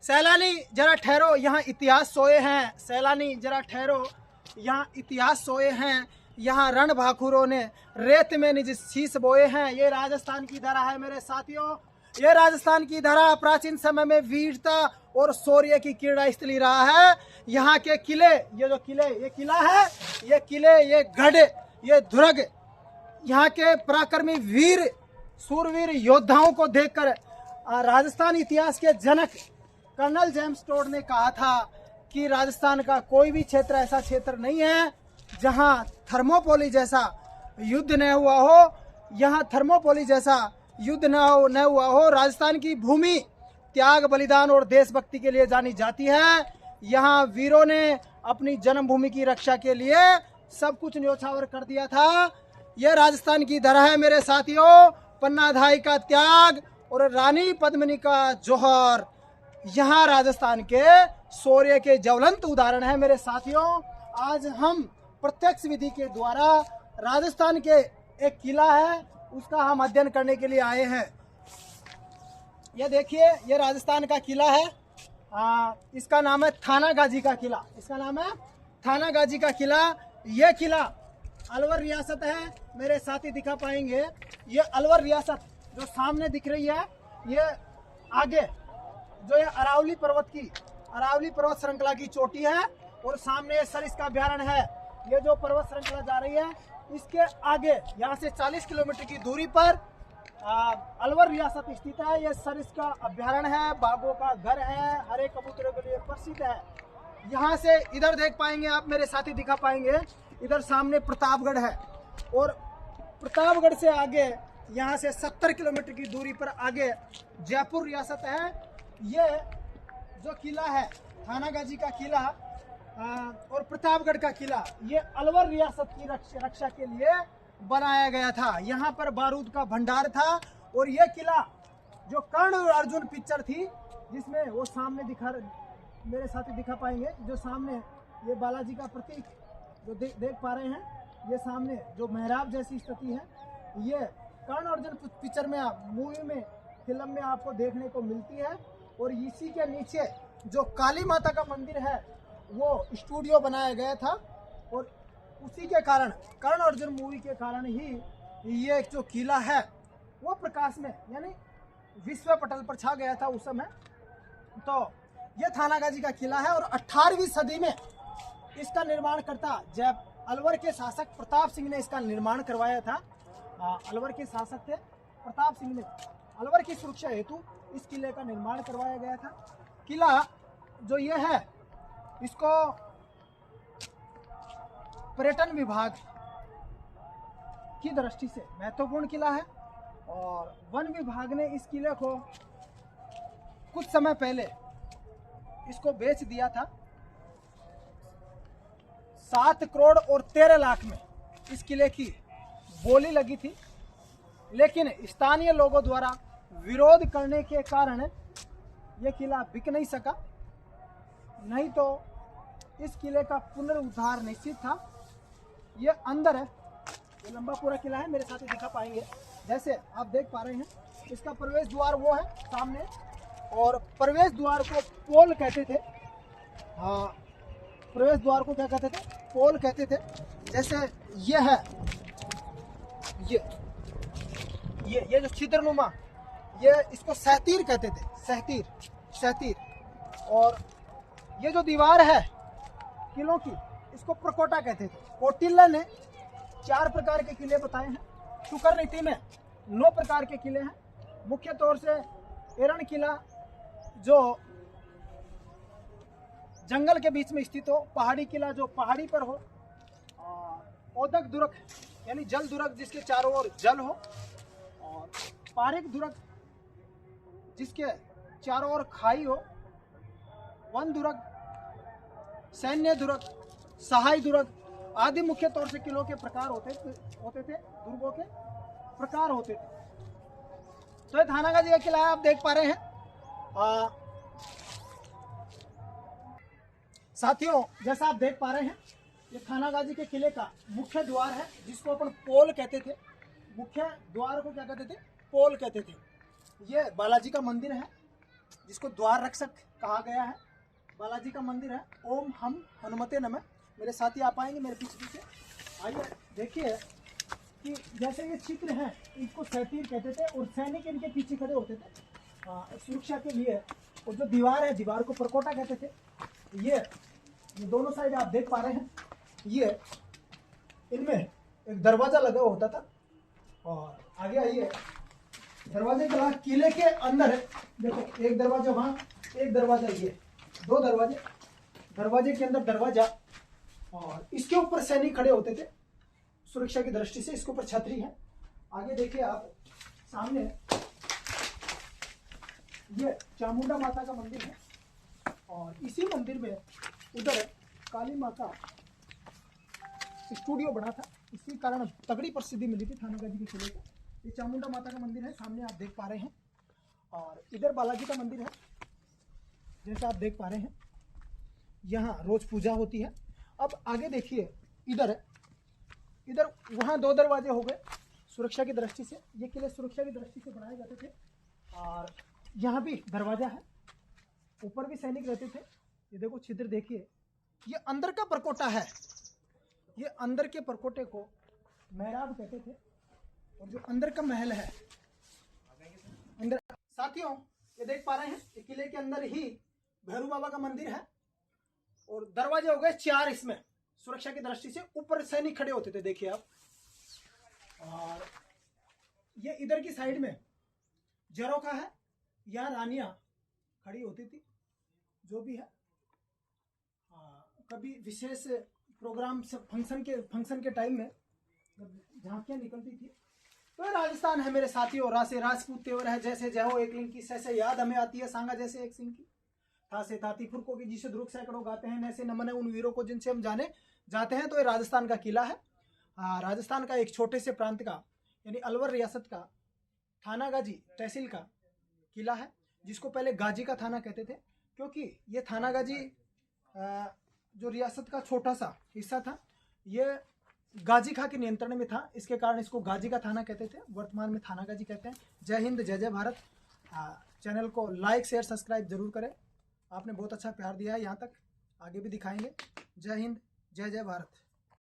सैलानी जरा ठहरो, यहाँ इतिहास सोए हैं। सैलानी जरा ठहरो, यहाँ इतिहास सोए हैं। यहाँ रण भाकुरों ने रेत में निज शीश बोए हैं। ये राजस्थान की धरा है मेरे साथियों। ये राजस्थान की धरा प्राचीन समय में वीरता और शौर्य की किरण स्थली रहा है। यहाँ के किले, ये जो किले, ये किला है, ये किले, ये गढ़, ये दुर्ग, यहाँ के पराक्रमी वीर सूरवीर योद्धाओं को देखकर राजस्थान इतिहास के जनक कर्नल जेम्स टोड ने कहा था कि राजस्थान का कोई भी क्षेत्र ऐसा क्षेत्र नहीं है जहां थर्मोपोली जैसा युद्ध न हुआ हो। यहाँ थर्मोपोली जैसा युद्ध न हुआ हो। राजस्थान की भूमि त्याग, बलिदान और देशभक्ति के लिए जानी जाती है। यहाँ वीरों ने अपनी जन्मभूमि की रक्षा के लिए सब कुछ न्योछावर कर दिया था। यह राजस्थान की धरा है मेरे साथियों। पन्नाधाई का त्याग और रानी पद्मिनी का जौहर यहाँ राजस्थान के शौर्य के ज्वलंत उदाहरण है मेरे साथियों। आज हम प्रत्यक्ष विधि के द्वारा राजस्थान के एक किला है उसका हम अध्ययन करने के लिए आए हैं। यह देखिए, यह राजस्थान का किला है। इसका नाम है थानागाजी का किला। इसका नाम है थानागाजी का किला। यह किला अलवर रियासत है मेरे साथी, दिखा पाएंगे। ये अलवर रियासत जो सामने दिख रही है, ये आगे जो ये अरावली पर्वत श्रृंखला की चोटी है और सामने सरिस्का अभ्यारण्य है। ये जो पर्वत श्रृंखला जा रही है, इसके आगे यहाँ से 40 किलोमीटर की दूरी पर अलवर रियासत स्थित है। ये सरिस्का अभ्यारण्य है, बाघों का घर है, हरे कबूतरों के लिए प्रसिद्ध है। यहाँ से इधर देख पाएंगे आप, मेरे साथी दिखा पाएंगे, इधर सामने प्रतापगढ़ है और प्रतापगढ़ से आगे यहाँ से 70 किलोमीटर की दूरी पर आगे जयपुर रियासत है। ये जो किला है थानागाजी का किला और प्रतापगढ़ का किला, ये अलवर रियासत की रक्षा के लिए बनाया गया था। यहाँ पर बारूद का भंडार था और ये किला जो कर्ण और अर्जुन पिक्चर थी जिसमें वो सामने मेरे साथी दिखा पाएंगे, जो सामने ये बालाजी का प्रतीक जो देख पा रहे हैं, ये सामने जो मेहराब जैसी स्थिति है, ये कर्ण अर्जुन पिक्चर में मूवी में फिल्म में आपको देखने को मिलती है। और इसी के नीचे जो काली माता का मंदिर है वो स्टूडियो बनाया गया था और उसी के कारण, कर्ण अर्जुन मूवी के कारण ही ये जो किला है वो प्रकाश में यानी विश्व पटल पर छा गया था उस समय। तो ये थानागाजी का किला है और 18वीं सदी में इसका निर्माण करता अलवर के शासक प्रताप सिंह ने इसका निर्माण करवाया था। अलवर के शासक थे प्रताप सिंह ने अलवर की सुरक्षा हेतु इस किले का निर्माण करवाया गया था। किला जो ये है, इसको पर्यटन विभाग की दृष्टि से महत्वपूर्ण किला है और वन विभाग ने इस किले को कुछ समय पहले इसको बेच दिया था। 7 करोड़ और 13 लाख में इस किले की बोली लगी थी, लेकिन स्थानीय लोगों द्वारा विरोध करने के कारण यह किला बिक नहीं सका, नहीं तो इस किले का पुनरुद्धार निश्चित था। ये अंदर है, ये लंबा पूरा किला है, मेरे साथी दिखा पाएंगे। जैसे आप देख पा रहे हैं, इसका प्रवेश द्वार वो है सामने और प्रवेश द्वार को पोल कहते थे। हाँ, प्रवेश द्वार को क्या कहते थे? पोल कहते थे। जैसे ये है, ये जो छिद्रनुमा, ये इसको सहतीर कहते थे, सहतीर। और ये जो दीवार है किलों की, इसको प्रकोटा कहते थे। कौटिल्य ने 4 प्रकार के किले बताए हैं। शुकर नीति में 9 प्रकार के किले हैं। मुख्य तौर से एरण किला जो जंगल के बीच में स्थित हो, पहाड़ी किला जो पहाड़ी पर हो, ओदक दुर्ग यानी जल दुर्ग जिसके चारों ओर जल हो, और पारिक दुर्ग जिसके चारों ओर खाई हो, वन दुर्ग, सैन्य दुर्ग, सहाय दुर्ग आदि मुख्य तौर से किलों के प्रकार होते थे, दुर्गों के प्रकार होते थे। तो ये थानागाजी का किला आप देख पा रहे हैं। साथियों, जैसा आप देख पा रहे हैं, ये थानागाजी के किले का मुख्य द्वार है जिसको अपन पोल कहते थे। मुख्य द्वार को क्या कहते थे? पोल कहते थे। ये बालाजी का मंदिर है जिसको द्वार रक्षक कहा गया है। बालाजी का मंदिर है। ओम हम हनुमते नमः। मेरे साथी आप आएंगे मेरे पीछे पीछे। आइए देखिए कि जैसे ये चित्र है, इनको सैतीर कहते थे और सैनिक इनके पीछे खड़े होते थे सुरक्षा के लिए। और जो दीवार है, दीवार को परकोटा कहते थे। ये दोनों साइड आप देख पा रहे हैं, ये इनमें एक दरवाजा लगा हुआ होता था। और आगे आइए, दरवाजे के बाद किले के अंदर है, देखो एक दरवाजा वहां, एक दरवाजा ये, दो दरवाजे, दरवाजे के अंदर दरवाजा। और इसके ऊपर सैनिक खड़े होते थे सुरक्षा की दृष्टि से। इसके ऊपर छतरी है। आगे देखिए आप सामने, ये चामुंडा माता का मंदिर है। और इसी मंदिर में उधर काली माँ का स्टूडियो बना था। इसी कारण तगड़ी प्रसिद्धि मिली थी थानागाजी के किले को। ये चामुंडा माता का मंदिर है, सामने आप देख पा रहे हैं। और इधर बालाजी का मंदिर है, जैसा आप देख पा रहे हैं। यहाँ रोज पूजा होती है। अब आगे देखिए, इधर वहाँ दो दरवाजे हो गए सुरक्षा की दृष्टि से। ये किले सुरक्षा की दृष्टि से बनाए जाते थे। और यहाँ भी दरवाजा है, ऊपर भी सैनिक रहते थे। ये देखो छिद्र देखिए, ये अंदर का परकोटा है। ये अंदर के परकोटे को मेहराब कहते थे। और जो अंदर का महल है, अंदर साथियों ये देख पा रहे हैं, ये किले के अंदर ही भैरू बाबा का मंदिर है। और दरवाजे हो गए 4 इसमें सुरक्षा की दृष्टि से। ऊपर सैनिक खड़े होते थे, देखिए आप। और ये इधर की साइड में झरोखा है, यहाँ रानियां खड़ी होती थी। जो भी है, कभी विशेष प्रोग्राम से फंक्शन के टाइम में झांकियां निकलती थी। तो ये राजस्थान है मेरे साथियों। रासे राजपूत तेवर है, जैसे जहो एक लिंग की, सैसे याद हमें आती है सांगा जैसे एक सिंह की। था से ताती फुरको की, जिसे द्रुक सैकड़ों गाते हैं, ऐसे नमन है उन वीरों को जिनसे हम जाने जाते हैं। तो ये राजस्थान का किला है। राजस्थान का एक छोटे से प्रांत का, यानी अलवर रियासत का थानागाजी तहसील का किला है, जिसको पहले गाजी का थाना कहते थे। क्योंकि ये थानागाजी जो रियासत का छोटा सा हिस्सा था, ये गाजी खां के नियंत्रण में था। इसके कारण इसको गाजी का थाना कहते थे। वर्तमान में थानागाजी कहते हैं। जय हिंद, जय जय भारत। चैनल को लाइक शेयर सब्सक्राइब जरूर करें। आपने बहुत अच्छा प्यार दिया है यहाँ तक, आगे भी दिखाएंगे। जय हिंद, जय जय भारत।